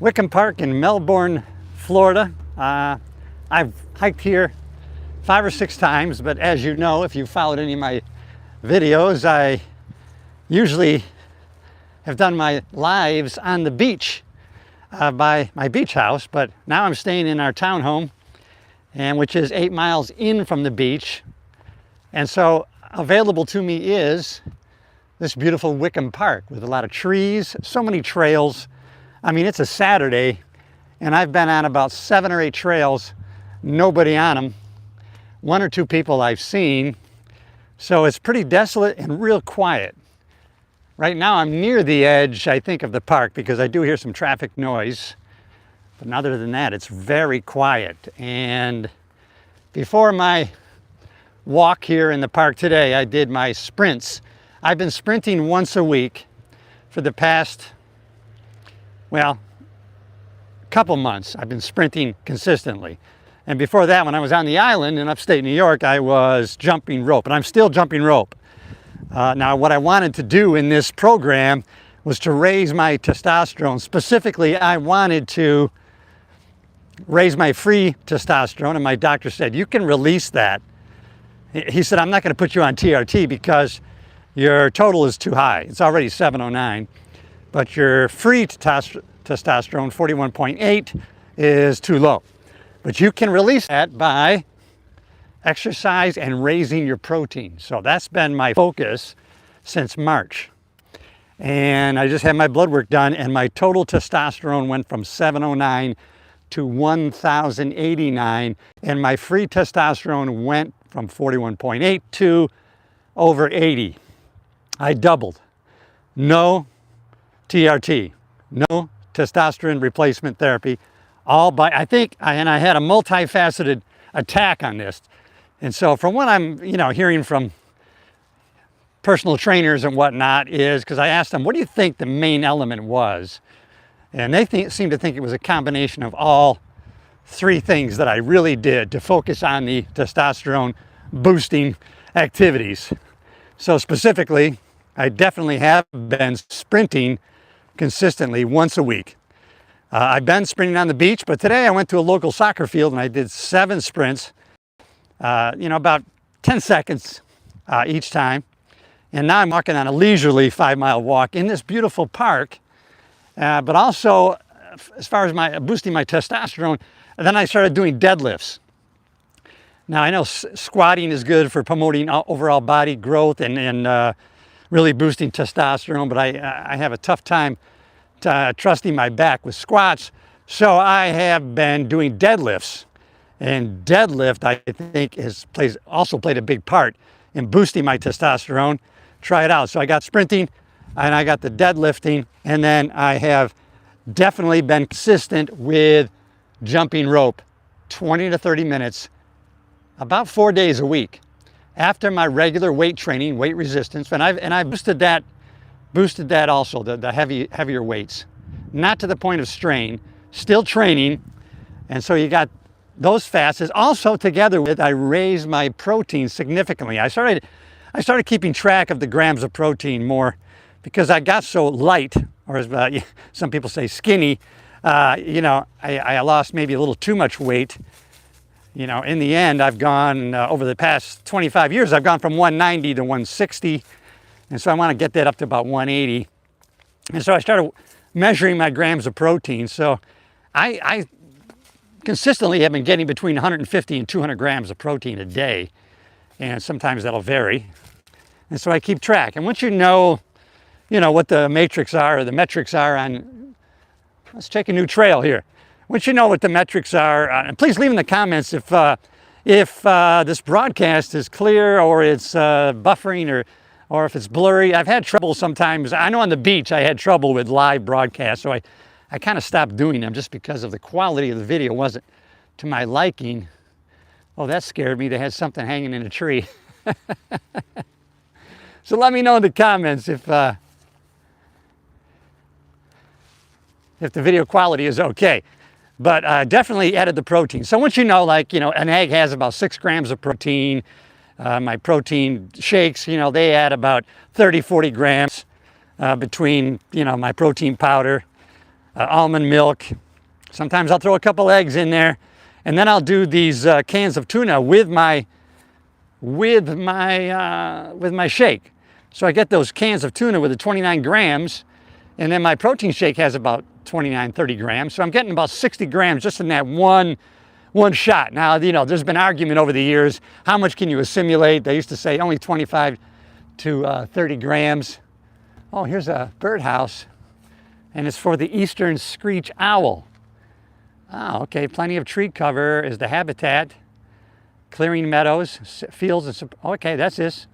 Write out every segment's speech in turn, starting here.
Wickham Park in Melbourne, Florida. I've hiked here 5 or 6 times, but as you know, if you followed any of my videos, I usually have done my lives on the beach by my beach house, but now I'm staying in our townhome, and which is 8 miles in from the beach. And so available to me is this beautiful Wickham Park with a lot of trees, so many trails. I mean, it's a Saturday, and I've been on about 7 or 8 trails, nobody on them. 1 or 2 people I've seen. So it's pretty desolate and real quiet. Right now I'm near the edge, I think, of the park because I do hear some traffic noise. But other than that, it's very quiet. And before my walk here in the park today, I did my sprints. I've been sprinting once a week for the past, well, couple months. I've been sprinting consistently. And before that, when I was on the island in upstate New York, I was jumping rope, and I'm still jumping rope. Now, what I wanted to do in this program was to raise my testosterone. Specifically, I wanted to raise my free testosterone, and my doctor said, you can release that. He said, I'm not going to put you on TRT because your total is too high. It's already 709, but your free testosterone, 41.8, is too low. But you can release that by exercise and raising your protein. So that's been my focus since March. And I just had my blood work done, and my total testosterone went from 709 to 1,089, and my free testosterone went from 41.8 to over 80. I doubled. No TRT, no testosterone replacement therapy, all by, I had a multifaceted attack on this. And so from what I'm, hearing from personal trainers and whatnot is, because I asked them, what do you think the main element was? And they seem to think it was a combination of all 3 things that I really did to focus on the testosterone boosting activities. So specifically, I definitely have been sprinting consistently once a week. I've been sprinting on the beach, but today I went to a local soccer field and I did 7 sprints, about 10 seconds each time. And now I'm walking on a leisurely 5-mile walk in this beautiful park. But also, as far as boosting my testosterone, then I started doing deadlifts. Now, I know squatting is good for promoting overall body growth and really boosting testosterone, but I have a tough time trusting my back with squats. So I have been doing deadlifts. And deadlift, I think, also played a big part in boosting my testosterone. Try it out. So I got sprinting, and I got the deadlifting, and then I have definitely been consistent with jumping rope 20 to 30 minutes, about 4 days a week. After my regular weight training, weight resistance, and I boosted that also, the heavier weights. Not to the point of strain, still training, and so you got those fasts. Also together with, I raised my protein significantly. I started keeping track of the grams of protein more because I got so light, or as some people say, skinny. I lost maybe a little too much weight. In the end, I've gone, over the past 25 years, I've gone from 190 to 160. And so I want to get that up to about 180. And so I started measuring my grams of protein. So I consistently have been getting between 150 and 200 grams of protein a day. And sometimes that'll vary. And so I keep track. And once you know what the metrics are on, let's take a new trail here. Once you know what the metrics are, and please leave in the comments if this broadcast is clear or it's buffering or if it's blurry. I've had trouble sometimes. I know on the beach I had trouble with live broadcasts, so I kind of stopped doing them just because of the quality of the video wasn't to my liking. Oh, that scared me. They had something hanging in a tree. So let me know in the comments if the video quality is okay. But definitely added the protein. So once an egg has about 6 grams of protein. My protein shakes, they add about 30, 40 grams between, my protein powder. almond milk. Sometimes I'll throw a couple eggs in there, and then I'll do these cans of tuna with my shake. So I get those cans of tuna with the 29 grams, and then my protein shake has about 29, 30 grams. So I'm getting about 60 grams just in that one shot. Now, you know, there's been argument over the years, how much can you assimilate? They used to say only 25 to 30 grams. Oh, here's a birdhouse, and it's for the eastern screech owl. Oh, okay, plenty of tree cover is the habitat. Clearing meadows, fields, and okay, that's this.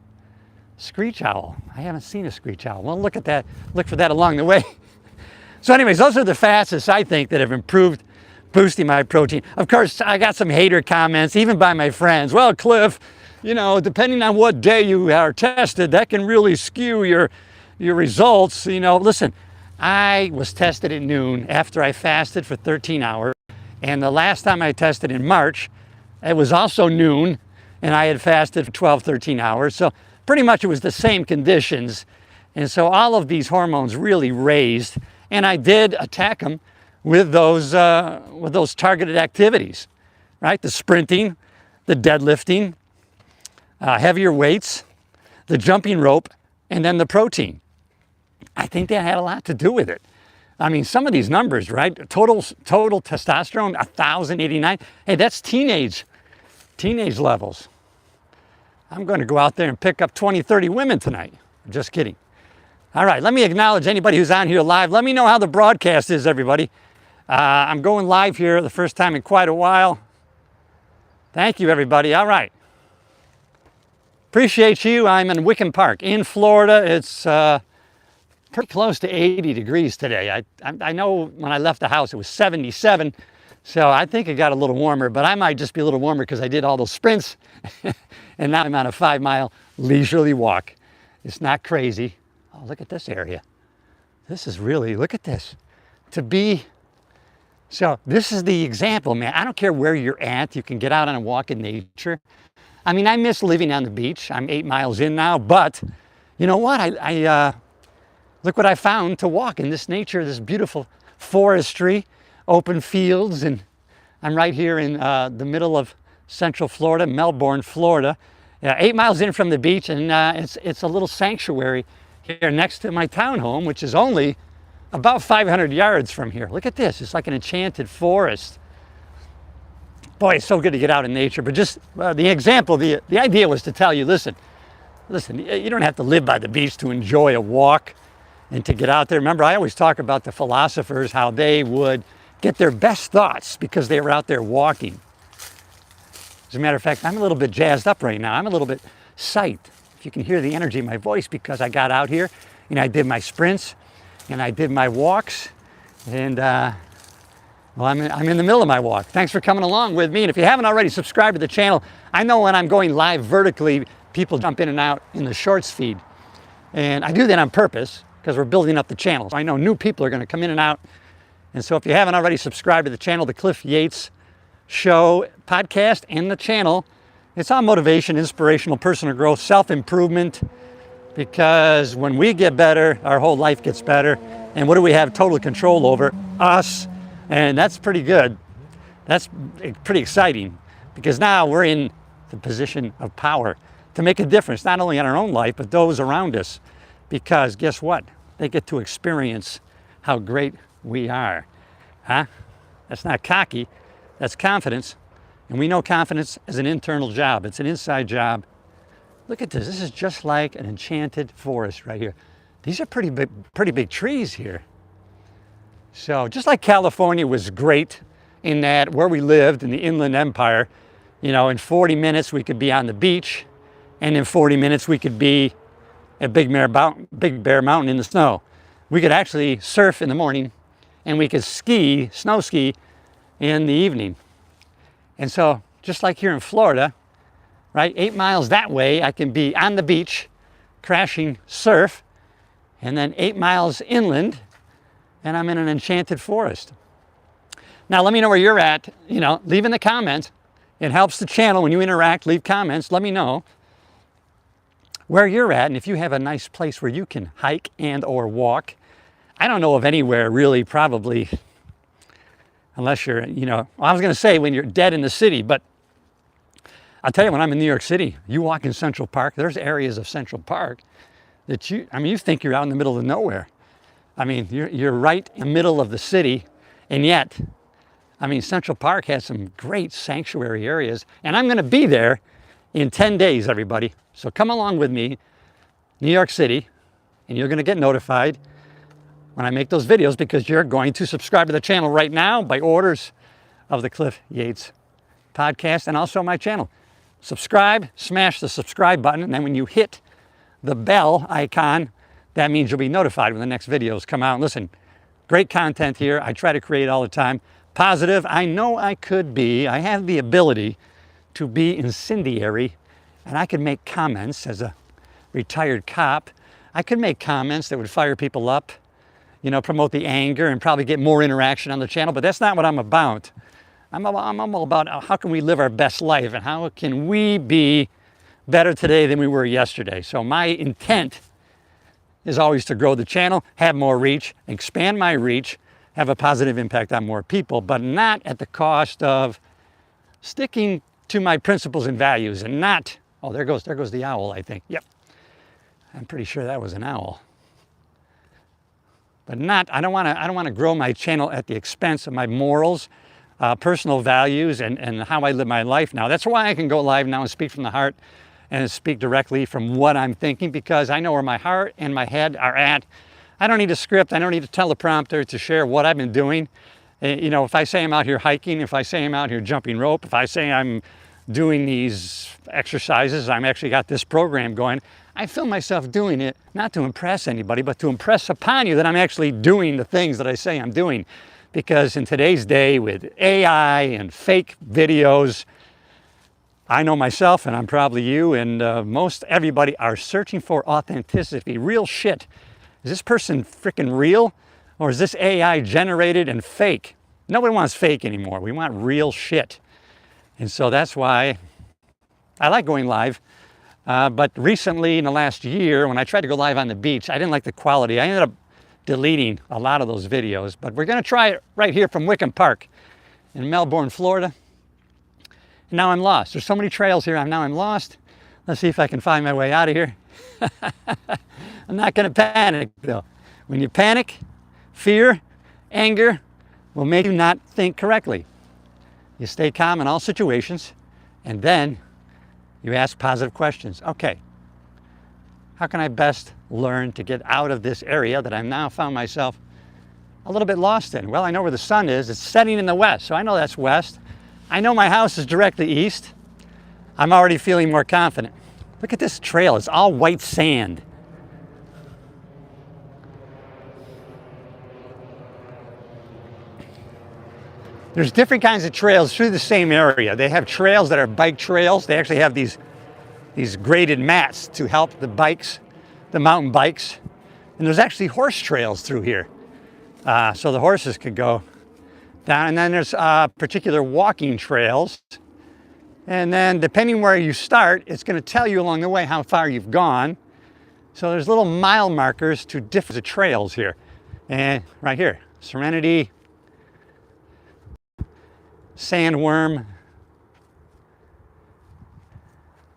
Screech owl. I haven't seen a screech owl. Well, look at that. Look for that along the way. So anyways, those are the fastest, I think, that have improved boosting my protein. Of course, I got some hater comments, even by my friends. Well, Cliff, you know, depending on what day you are tested, that can really skew your results. You know, listen, I was tested at noon after I fasted for 13 hours. And the last time I tested in March, it was also noon, and I had fasted for 12, 13 hours. So pretty much it was the same conditions. And so all of these hormones really raised, and I did attack them with those targeted activities, right? The sprinting, the deadlifting, heavier weights, the jumping rope, and then the protein. I think that had a lot to do with it. I mean, some of these numbers, right? Total testosterone, 1,089. Hey, that's teenage levels. I'm going to go out there and pick up 20, 30 women tonight. Just kidding. All right, let me acknowledge anybody who's on here live. Let me know how the broadcast is, everybody. I'm going live here the first time in quite a while. Thank you, everybody. All right. Appreciate you. I'm in Wickham Park in Florida. It's pretty close to 80 degrees today. I know when I left the house it was 77, so I think it got a little warmer, but I might just be a little warmer because I did all those sprints and now I'm on a 5-mile leisurely walk. It's not crazy. Oh, look at this area. This is really, look at this. So this is the example, man. I don't care where you're at, you can get out on a walk in nature. I mean, I miss living on the beach. I'm 8 miles in now, but you know what? I look what I found to walk in this nature, this beautiful forestry, open fields, and I'm right here in the middle of Central Florida, Melbourne, Florida. 8 miles in from the beach, and it's a little sanctuary here next to my townhome, which is only about 500 yards from here. Look at this, it's like an enchanted forest. Boy, it's so good to get out in nature, but just the example, the idea was to tell you, listen, you don't have to live by the beach to enjoy a walk and to get out there. Remember, I always talk about the philosophers, how they would get their best thoughts because they were out there walking. As a matter of fact, I'm a little bit jazzed up right now. I'm a little bit psyched, if you can hear the energy in my voice, because I got out here and I did my sprints and I did my walks, and well, I'm in the middle of my walk. Thanks for coming along with me. And if you haven't already subscribed to the channel, I know when I'm going live vertically, people jump in and out in the shorts feed. And I do that on purpose because we're building up the channel. So I know new people are going to come in and out. And so if you haven't already subscribed to the channel, the Cliff Yates Show podcast and the channel, it's on motivation, inspirational, personal growth, self-improvement, because when we get better, our whole life gets better. And what do we have total control over? Us. And that's pretty good. That's pretty exciting, because now we're in the position of power to make a difference, not only in our own life, but those around us. Because guess what? They get to experience how great we are. Huh? That's not cocky, that's confidence. And we know confidence is an internal job. It's an inside job. Look at this. This is just like an enchanted forest right here. These are pretty big trees here. So just like California was great in that where we lived in the Inland Empire, you know, in 40 minutes we could be on the beach, and in 40 minutes we could be at Big Bear Mountain in the snow. We could actually surf in the morning, and we could snow ski in the evening. And so just like here in Florida, right, 8 miles that way, I can be on the beach, crashing surf, and then 8 miles inland, and I'm in an enchanted forest. Now, let me know where you're at. You know, leave in the comments. It helps the channel when you interact. Leave comments. Let me know where you're at, and if you have a nice place where you can hike and or walk. I don't know of anywhere really, probably, unless you're, well, I was going to say when you're dead in the city, but I'll tell you, when I'm in New York City, you walk in Central Park, there's areas of Central Park that you think you're out in the middle of nowhere. I mean, you're right in the middle of the city, and yet, I mean, Central Park has some great sanctuary areas, and I'm going to be there in 10 days, everybody. So come along with me, New York City, and you're going to get notified when I make those videos, because you're going to subscribe to the channel right now by orders of the Cliff Yates podcast and also my channel. Subscribe, smash the subscribe button, and then when you hit the bell icon, that means you'll be notified when the next videos come out. Listen, great content here. I try to create all the time. Positive. I know I could be. I have the ability to be incendiary, and I could make comments as a retired cop. I could make comments that would fire people up, promote the anger and probably get more interaction on the channel, but that's not what I'm about. I'm all about how can we live our best life and how can we be better today than we were yesterday. So my intent is always to grow the channel, have more reach, expand my reach, have a positive impact on more people, but not at the cost of sticking to my principles and values and not, oh, there goes the owl, I think. Yep. I'm pretty sure that was an owl. But I don't want to grow my channel at the expense of my morals, personal values, and how I live my life now. That's why I can go live now and speak from the heart and speak directly from what I'm thinking, because I know where my heart and my head are at. I don't need a script. I don't need a teleprompter to share what I've been doing. If I say I'm out here hiking, if I say I'm out here jumping rope, if I say I'm doing these exercises, I'm actually got this program going, I film myself doing it, not to impress anybody, but to impress upon you that I'm actually doing the things that I say I'm doing. Because in today's day with AI and fake videos, I know myself, and I'm probably you, and most everybody are searching for authenticity, real shit. Is this person freaking real? Or is this AI generated and fake? Nobody wants fake anymore. We want real shit. And so that's why I like going live. But recently, in the last year, when I tried to go live on the beach, I didn't like the quality. I ended up deleting a lot of those videos. But we're going to try it right here from Wickham Park in Melbourne, Florida. And now I'm lost. There's so many trails here. Now I'm lost. Let's see if I can find my way out of here. I'm not going to panic, though. When you panic, fear, anger will make you not think correctly. You stay calm in all situations, and then you ask positive questions. Okay, how can I best learn to get out of this area that I've now found myself a little bit lost in? Well, I know where the sun is. It's setting in the west, so I know that's west. I know my house is directly east. I'm already feeling more confident. Look at this trail. It's all white sand. There's different kinds of trails through the same area. They have trails that are bike trails. They actually have these graded mats to help the bikes, the mountain bikes. And there's actually horse trails through here. So the horses could go down. And then there's particular walking trails. And then depending where you start, it's going to tell you along the way how far you've gone. So there's little mile markers to different trails here. And right here, Serenity, Sandworm.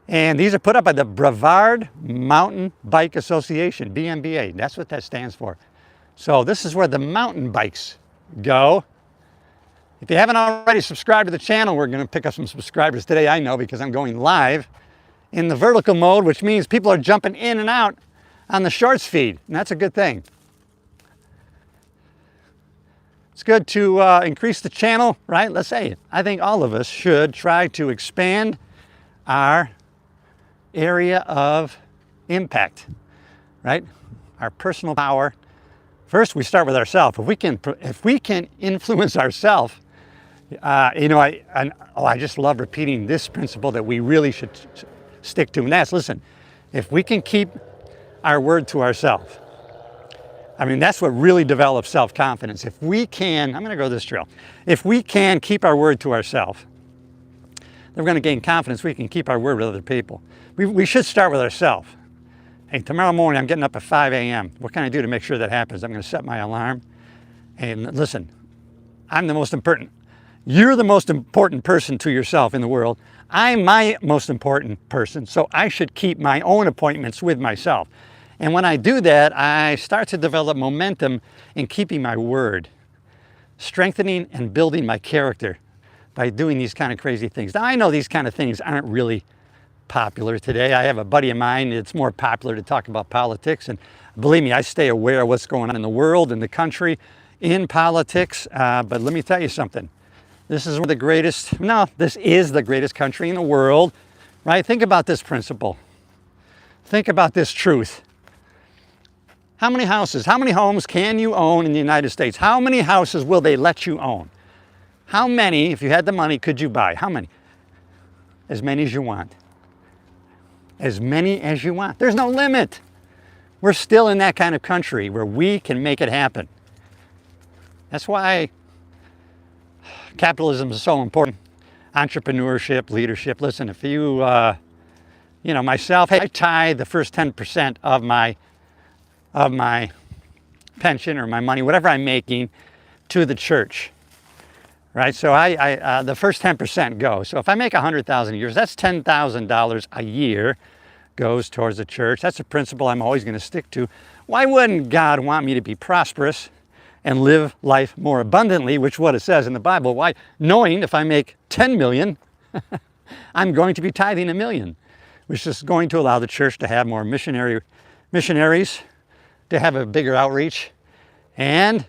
And these are put up by the Brevard Mountain Bike Association, BMBA. That's what that stands for. So this is where the mountain bikes go. If you haven't already subscribed to the channel, we're going to pick up some subscribers today, I know, because I'm going live in the vertical mode, which means people are jumping in and out on the shorts feed, and that's a good thing. It's good to increase the channel, right? Let's say it. I think all of us should try to expand our area of impact, right? Our personal power. First, we start with ourselves. If we can influence ourselves, I just love repeating this principle that we really should stick to, and that's, listen, if we can keep our word to ourselves, I mean, that's what really develops self-confidence. If we can, I'm going to go this trail. If we can keep our word to ourselves, then we're going to gain confidence. We can keep our word with other people. We should start with ourselves. Hey, tomorrow morning I'm getting up at 5 a.m. What can I do to make sure that happens? I'm going to set my alarm. And listen, I'm the most important. You're the most important person to yourself in the world. I'm my most important person, so I should keep my own appointments with myself. And when I do that, I start to develop momentum in keeping my word, strengthening and building my character by doing these kind of crazy things. Now, I know these kind of things aren't really popular today. I have a buddy of mine, it's more popular to talk about politics, and believe me, I stay aware of what's going on in the world, in the country, in politics, but let me tell you something. This is the greatest, no, this is the greatest country in the world, right? Think about this principle. Think about this truth. How many houses, how many homes can you own in the United States? How many houses will they let you own? How many, if you had the money, could you buy? How many? As many as you want. As many as you want. There's no limit. We're still in that kind of country where we can make it happen. That's why capitalism is so important. Entrepreneurship, leadership. Listen, if you, myself, hey, I tie the first 10% of my pension or my money, whatever I'm making, to the church, right? So the first 10% go. So if I make $100,000 a year, that's $10,000 a year goes towards the church. That's a principle I'm always going to stick to. Why wouldn't God want me to be prosperous and live life more abundantly, which is what it says in the Bible? Why? Knowing if I make 10 million, I'm going to be tithing $1 million, which is going to allow the church to have more missionaries, to have a bigger outreach, and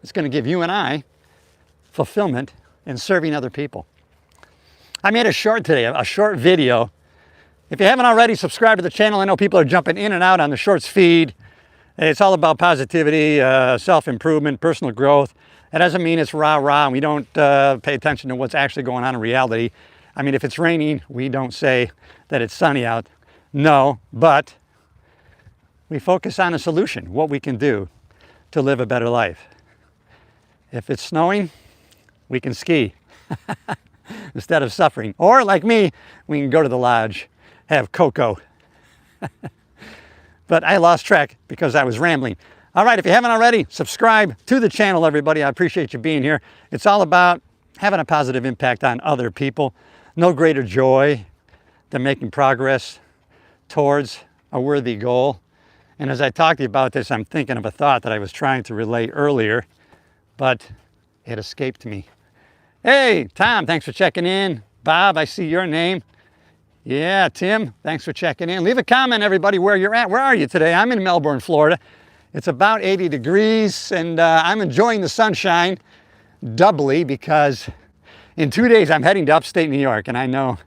it's going to give you and I fulfillment in serving other people. I made a short video. If you haven't already, subscribe to the channel. I know people are jumping in and out on the shorts feed. It's all about positivity, self-improvement, personal growth. That doesn't mean it's rah-rah and we don't pay attention to what's actually going on in reality. I mean, if it's raining, we don't say that it's sunny out. No, but we focus on a solution, what we can do to live a better life. If it's snowing, we can ski instead of suffering. Or like me, we can go to the lodge, have cocoa. But I lost track because I was rambling. All right, if you haven't already, subscribe to the channel, everybody. I appreciate you being here. It's all about having a positive impact on other people. No greater joy than making progress towards a worthy goal. And as I talk to you about this, I'm thinking of a thought that I was trying to relay earlier, but it escaped me. Hey, Tom, thanks for checking in. Bob, I see your name. Yeah, Tim, thanks for checking in. Leave a comment, everybody, where you're at. Where are you today? I'm in Melbourne, Florida. It's about 80 degrees, and I'm enjoying the sunshine doubly because in 2 days I'm heading to upstate New York, and I know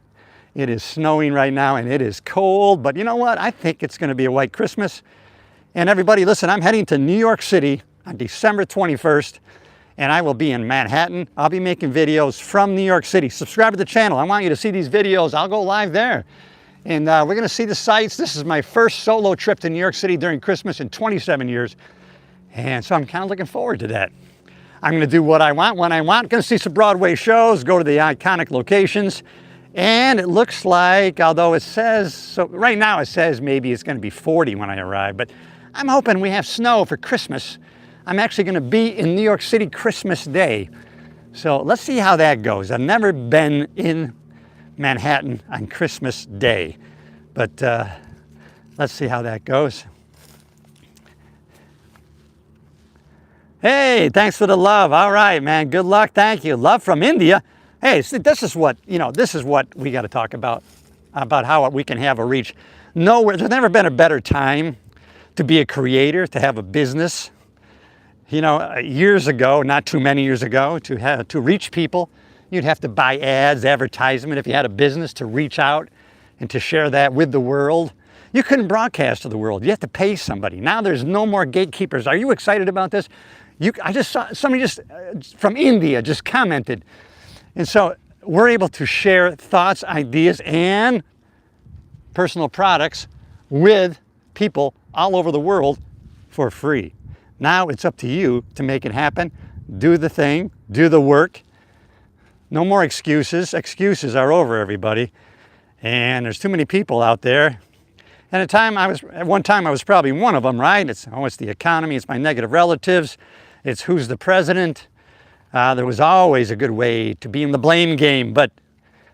it is snowing right now, and it is cold, but you know what? I think it's going to be a white Christmas. And everybody, listen, I'm heading to New York City on December 21st, and I will be in Manhattan. I'll be making videos from New York City. Subscribe to the channel. I want you to see these videos. I'll go live there. And we're going to see the sights. This is my first solo trip to New York City during Christmas in 27 years. And so I'm kind of looking forward to that. I'm going to do what I want, when I want. Going to see some Broadway shows, go to the iconic locations. And it looks like, although it says, so right now it says maybe it's going to be 40 when I arrive, but I'm hoping we have snow for Christmas. I'm actually going to be in New York City Christmas Day. So let's see how that goes. I've never been in Manhattan on Christmas Day, but let's see how that goes. Hey, thanks for the love. All right, man. Good luck. Thank you. Love from India. Hey, this is what we got to talk about how we can have a reach. Nowhere, there's never been a better time to be a creator, to have a business. You know, years ago, not too many years ago, to reach people, you'd have to buy ads, advertisement. If you had a business, to reach out and to share that with the world. You couldn't broadcast to the world. You have to pay somebody. Now there's no more gatekeepers. Are you excited about this? I just saw somebody from India just commented. And so we're able to share thoughts, ideas, and personal products with people all over the world for free. Now it's up to you to make it happen. Do the thing, do the work. No more excuses. Excuses are over, everybody. And there's too many people out there. And at one time I was probably one of them, right? It's the economy, it's my negative relatives, it's who's the president. There was always a good way to be in the blame game, but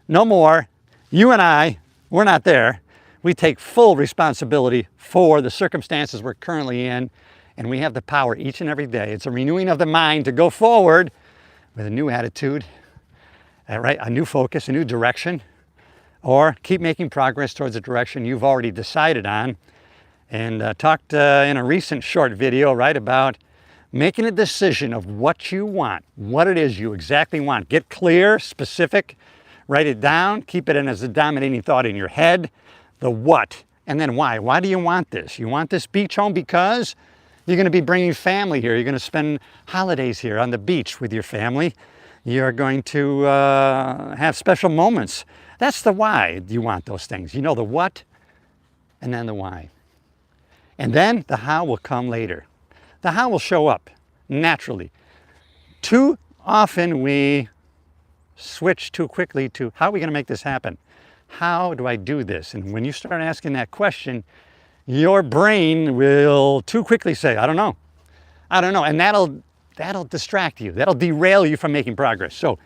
no more. You and I, we're not there. We take full responsibility for the circumstances we're currently in, and we have the power each and every day. It's a renewing of the mind to go forward with a new attitude, right? A new focus, a new direction, or keep making progress towards a direction you've already decided on. And talked in a recent short video, right, about making a decision of what you want, what it is you exactly want. Get clear, specific, write it down, keep it in as a dominating thought in your head, the what, and then why. Why do you want this? You want this beach home because you're going to be bringing family here. You're going to spend holidays here on the beach with your family. You're going to have special moments. That's the why you want those things. You know the what, and then the why. And then the how will come later. The how will show up naturally. Too often we switch too quickly to how are we going to make this happen? How do I do this? And when you start asking that question, your brain will too quickly say, I don't know. I don't know. And that'll distract you. That'll derail you from making progress. So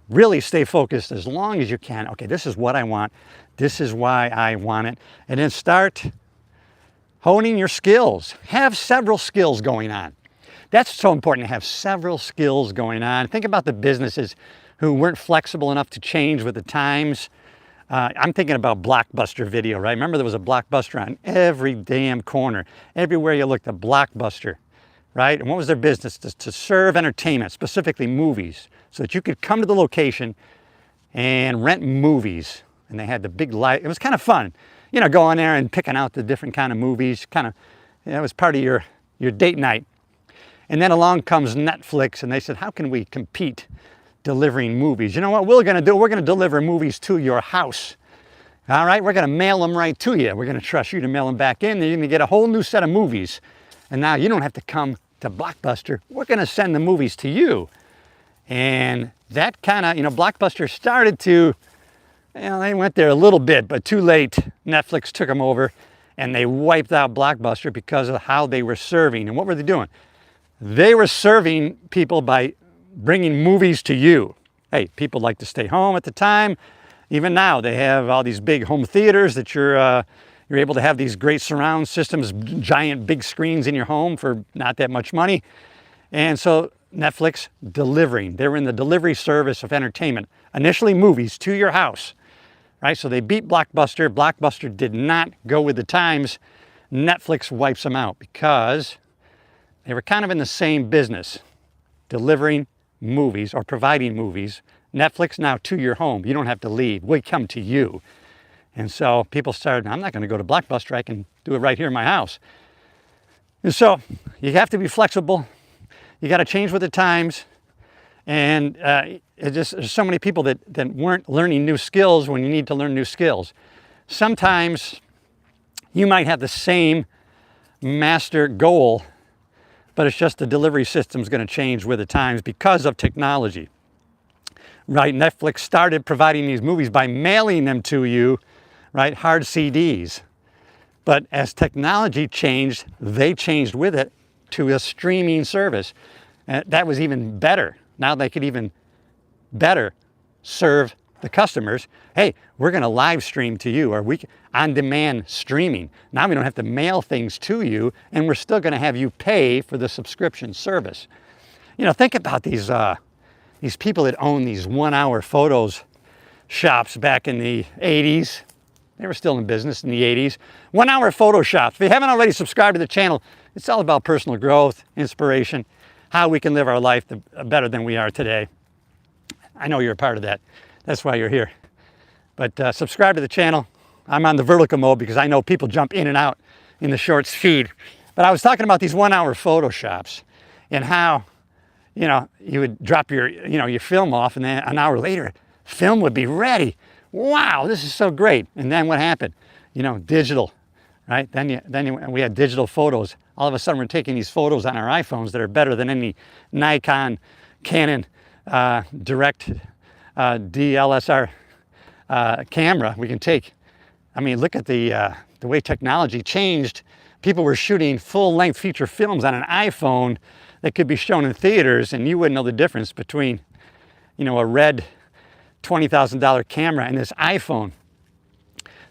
really stay focused as long as you can. Okay, this is what I want. This is why I want it. And then start honing your skills. Have several skills going on. That's so important, to have several skills going on. Think about the businesses who weren't flexible enough to change with the times. I'm thinking about Blockbuster Video, right? Remember there was a Blockbuster on every damn corner. Everywhere you looked, a Blockbuster, right? And what was their business? To serve entertainment, specifically movies, so that you could come to the location and rent movies. And they had the big light. It was kind of fun, you know, going there and picking out the different kind of movies. Kind of, you know, it was part of your date night. And then along comes Netflix, and they said, how can we compete delivering movies? You know what we're going to do? We're going to deliver movies to your house. All right, we're going to mail them right to you. We're going to trust you to mail them back in. Then you're going to get a whole new set of movies. And now you don't have to come to Blockbuster. We're going to send the movies to you. And that kind of, you know, Blockbuster started to, you know, they went there a little bit, but too late. Netflix took them over and they wiped out Blockbuster because of how they were serving. And what were they doing? They were serving people by bringing movies to you. Hey, people like to stay home at the time. Even now, they have all these big home theaters that you're able to have these great surround systems, giant big screens in your home for not that much money. And so Netflix delivering. They were in the delivery service of entertainment. Initially movies to your house, right? So they beat Blockbuster. Blockbuster did not go with the times. Netflix wipes them out because they were kind of in the same business, delivering movies or providing movies. Netflix now to your home. You don't have to leave. We come to you. And so people started, I'm not going to go to Blockbuster. I can do it right here in my house. And so you have to be flexible. You got to change with the times. And there's so many people that weren't learning new skills when you need to learn new skills. Sometimes you might have the same master goal, but it's just the delivery system's going to change with the times because of technology. Right? Netflix started providing these movies by mailing them to you, right? Hard CDs. But as technology changed, they changed with it to a streaming service. And that was even better. Now they could even better serve the customers. Hey, we're going to live stream to you, or on-demand streaming. Now we don't have to mail things to you, and we're still going to have you pay for the subscription service. You know, think about these people that own these 1-hour photos shops back in the 80s. They were still in business in the 80s. 1-hour photo shops. If you haven't already subscribed to the channel, it's all about personal growth, inspiration, how we can live our life better than we are today. I know you're a part of that. That's why you're here. But subscribe to the channel. I'm on the vertical mode because I know people jump in and out in the shorts feed. But I was talking about these 1-hour photo shops and how, you know, you would drop your film off, and then an hour later, film would be ready. Wow, this is so great. And then what happened? You know, digital, right? Then we had digital photos. All of a sudden, we're taking these photos on our iPhones that are better than any Nikon, Canon, direct DLSR camera we can take. I mean, look at the the way technology changed. People were shooting full-length feature films on an iPhone that could be shown in theaters, and you wouldn't know the difference between, you know, a red $20,000 camera and this iPhone.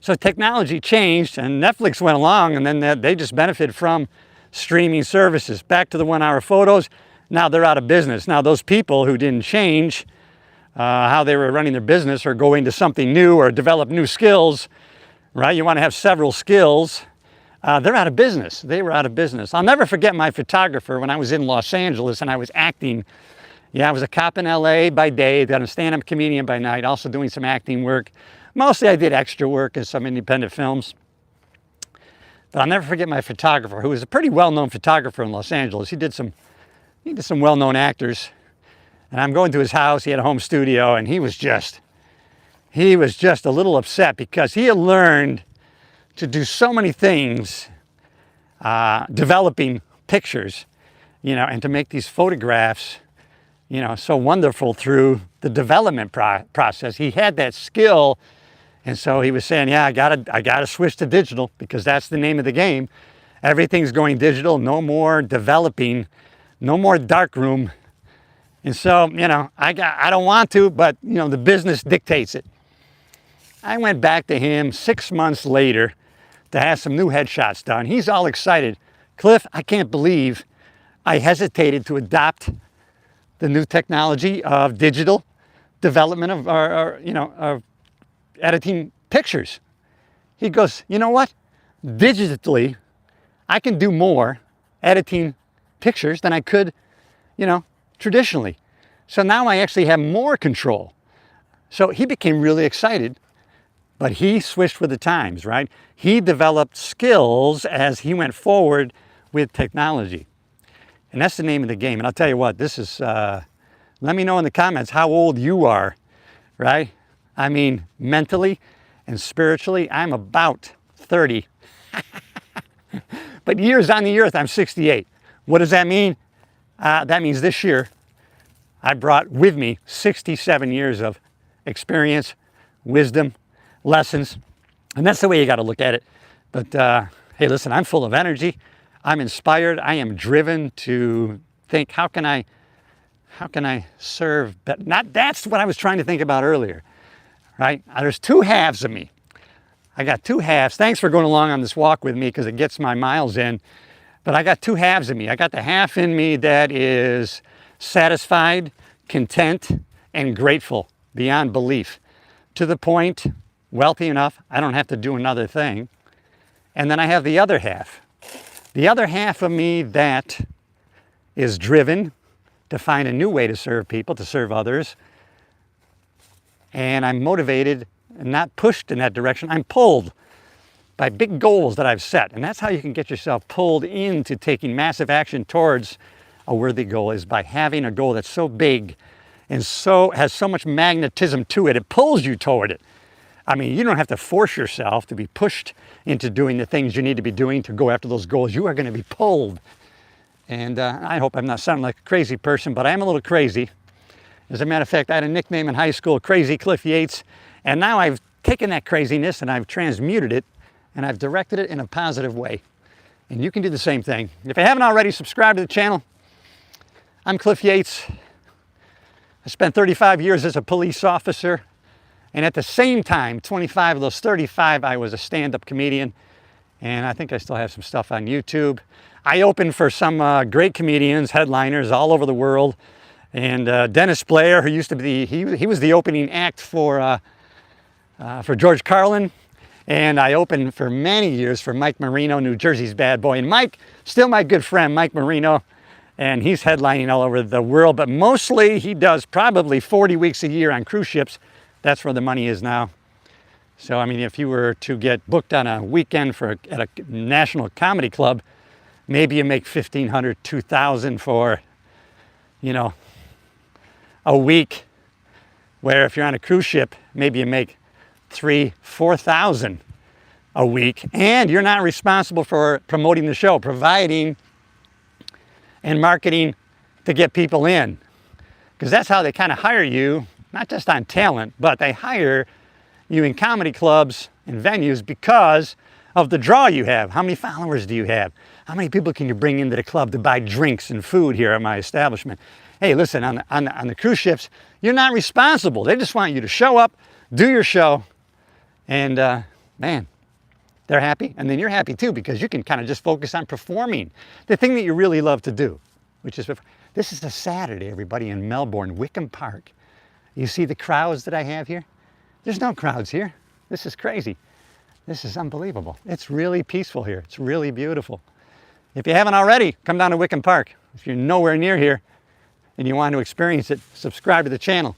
So technology changed, and Netflix went along, and then they just benefited from streaming services. Back to the 1-hour photos, now they're out of business. Now those people who didn't change how they were running their business or go into something new or develop new skills, right? You want to have several skills. They're out of business. They were out of business. I'll never forget my photographer when I was in Los Angeles and I was acting. Yeah, I was a cop in LA by day, then a stand-up comedian by night, also doing some acting work. Mostly I did extra work in some independent films. But I'll never forget my photographer, who was a pretty well-known photographer in Los Angeles. He did some well-known actors. And I'm going to his house. He had a home studio, and he was just a little upset because he had learned to do so many things, developing pictures, you know, and to make these photographs, you know, so wonderful through the development process. He had that skill. And so he was saying, yeah, I gotta switch to digital because that's the name of the game. Everything's going digital, no more developing, no more darkroom. And so, you know, I don't want to, but, you know, the business dictates it. I went back to him 6 months later to have some new headshots done. He's all excited. Cliff, I can't believe I hesitated to adopt the new technology of digital development of editing pictures. He goes, you know what? Digitally, I can do more editing pictures than I could, you know, traditionally. So now I actually have more control. So he became really excited, but he switched with the times, right? He developed skills as he went forward with technology. And that's the name of the game. And I'll tell you what, this is, let me know in the comments how old you are, right? I mean, mentally and spiritually, I'm about 30. But years on the earth, I'm 68. What does that mean? That means this year, I brought with me 67 years of experience, wisdom, lessons. And that's the way you got to look at it. But hey, listen, I'm full of energy. I'm inspired. I am driven to think, how can I serve? But that's what I was trying to think about earlier. Right? There's two halves of me. I got two halves. Thanks for going along on this walk with me because it gets my miles in. But I got two halves of me. I got the half in me that is satisfied, content, and grateful beyond belief. To the point, wealthy enough, I don't have to do another thing. And then I have the other half. The other half of me that is driven to find a new way to serve people, to serve others. And I'm motivated and not pushed in that direction. I'm pulled by big goals that I've set. And that's how you can get yourself pulled into taking massive action towards a worthy goal, is by having a goal that's so big and so has so much magnetism to it. It pulls you toward it. I mean, you don't have to force yourself to be pushed into doing the things you need to be doing to go after those goals. You are going to be pulled. And I hope I'm not sounding like a crazy person, but I am a little crazy. As a matter of fact, I had a nickname in high school, Crazy Cliff Yates, and now I've taken that craziness and I've transmuted it and I've directed it in a positive way. And you can do the same thing. If you haven't already, subscribe to the channel. I'm Cliff Yates. I spent 35 years as a police officer, and at the same time, 25 of those 35, I was a stand-up comedian, and I think I still have some stuff on YouTube. I opened for some great comedians, headliners all over the world. And Dennis Blair, who used to be, he was the opening act for George Carlin. And I opened for many years for Mike Marino, New Jersey's bad boy. And Mike, still my good friend, Mike Marino. And he's headlining all over the world. But mostly he does probably 40 weeks a year on cruise ships. That's where the money is now. So, I mean, if you were to get booked on a weekend at a national comedy club, maybe you make $1,500, $2,000 for, you know, a week, where if you're on a cruise ship, maybe you make $3,000, $4,000 a week, and you're not responsible for promoting the show, providing and marketing to get people in. Because that's how they kind of hire you, not just on talent, but they hire you in comedy clubs and venues because of the draw you have. How many followers do you have? How many people can you bring into the club to buy drinks and food here at my establishment? Hey, listen, on the cruise ships, you're not responsible. They just want you to show up, do your show, and man, they're happy. And then you're happy too, because you can kind of just focus on performing the thing that you really love to do, which is, this is a Saturday, everybody, in Melbourne, Wickham Park. You see the crowds that I have here? There's no crowds here. This is crazy. This is unbelievable. It's really peaceful here. It's really beautiful. If you haven't already, come down to Wickham Park. If you're nowhere near here and you want to experience it, subscribe to the channel.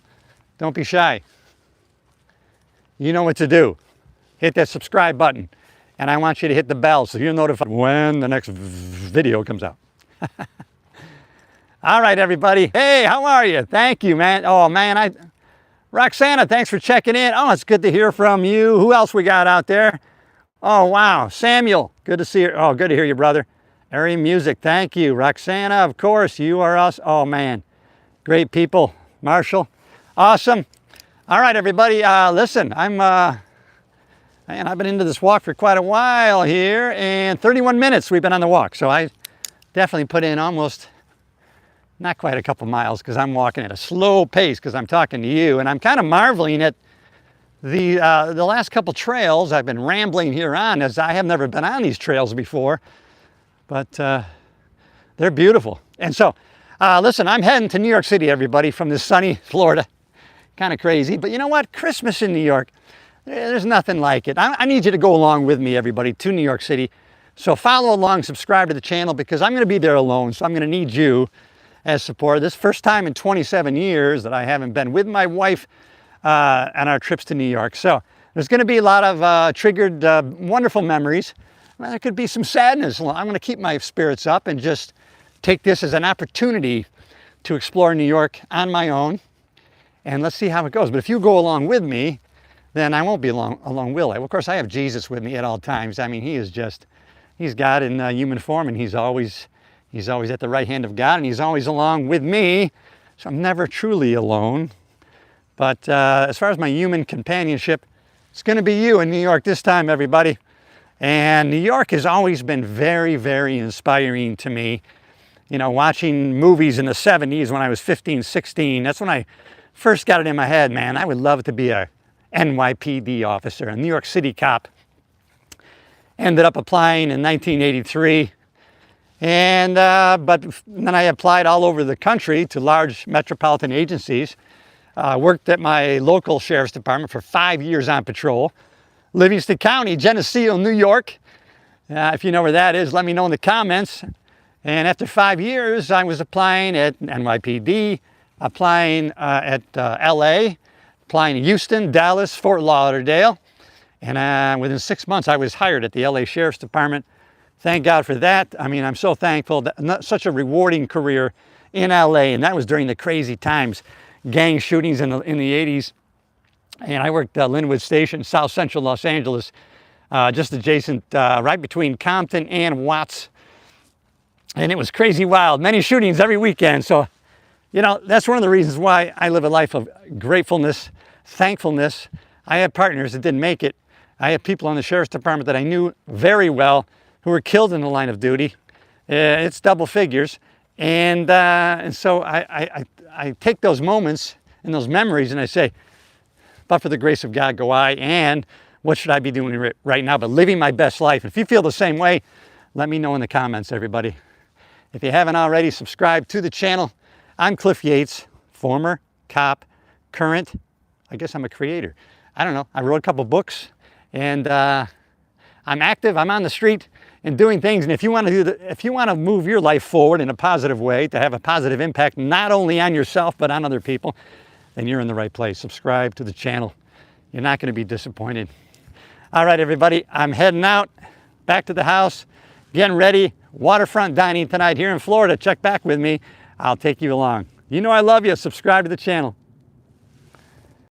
Don't be shy. You know what to do. Hit that subscribe button. And I want you to hit the bell so you're notified when the next video comes out. All right, everybody. Hey, how are you? Thank you, man. Oh, man, Roxana, thanks for checking in. Oh, it's good to hear from you. Who else we got out there? Oh, wow. Samuel, good to see you. Oh, good to hear you, brother. Airy Music, thank you. Roxana, of course, you are us. Oh, man, great people. Marshall, awesome. All right, everybody, listen, man, I've been into this walk for quite a while here, and 31 minutes we've been on the walk. So I definitely put in almost, not quite a couple miles, because I'm walking at a slow pace because I'm talking to you, and I'm kind of marveling at the last couple trails I've been rambling here on, as I have never been on these trails before, but they're beautiful. And so, listen, I'm heading to New York City, everybody, from this sunny Florida. Kind of crazy, but you know what? Christmas in New York, there's nothing like it. I need you to go along with me, everybody, to New York City. So follow along, subscribe to the channel, because I'm going to be there alone, so I'm going to need you as support. This first time in 27 years that I haven't been with my wife on our trips to New York. So there's going to be a lot of triggered wonderful memories. There could be some sadness. I'm going to keep my spirits up and just take this as an opportunity to explore New York on my own. And let's see how it goes. But if you go along with me, then I won't be alone, will I? Well, of course, I have Jesus with me at all times. I mean, he's God in human form, and he's always at the right hand of God, and he's always along with me. So I'm never truly alone. But as far as my human companionship, it's going to be you in New York this time, everybody. And New York has always been very, very inspiring to me. You know, watching movies in the 70s when I was 15, 16, that's when I first got it in my head, man, I would love to be a NYPD officer, a New York City cop. Ended up applying in 1983. And but then I applied all over the country to large metropolitan agencies. Worked at my local sheriff's department for 5 years on patrol. Livingston County, Geneseo, New York. If you know where that is, let me know in the comments. And after 5 years, I was applying at NYPD, applying at LA, applying in Houston, Dallas, Fort Lauderdale. And within 6 months, I was hired at the LA Sheriff's Department. Thank God for that. I mean, I'm so thankful. Such a rewarding career in LA, and that was during the crazy times, gang shootings in the 80s. And I worked Linwood Station, South Central Los Angeles, just adjacent, right between Compton and Watts. And it was crazy wild, many shootings every weekend. So, you know, that's one of the reasons why I live a life of gratefulness, thankfulness. I had partners that didn't make it. I had people on the Sheriff's Department that I knew very well who were killed in the line of duty. It's double figures. And so I take those moments and those memories and I say, but for the grace of God go I, and what should I be doing right now but living my best life? If you feel the same way, let me know in the comments, everybody. If you haven't already, subscribe to the channel. I'm Cliff Yates, former cop, current, I guess I'm a creator. I don't know, I wrote a couple books, and I'm active, I'm on the street and doing things. And if you want to move your life forward in a positive way, to have a positive impact, not only on yourself, but on other people, then you're in the right place. Subscribe to the channel. You're not going to be disappointed. All right, everybody, I'm heading out, back to the house, getting ready. Waterfront dining tonight here in Florida. Check back with me. I'll take you along. You know I love you. Subscribe to the channel.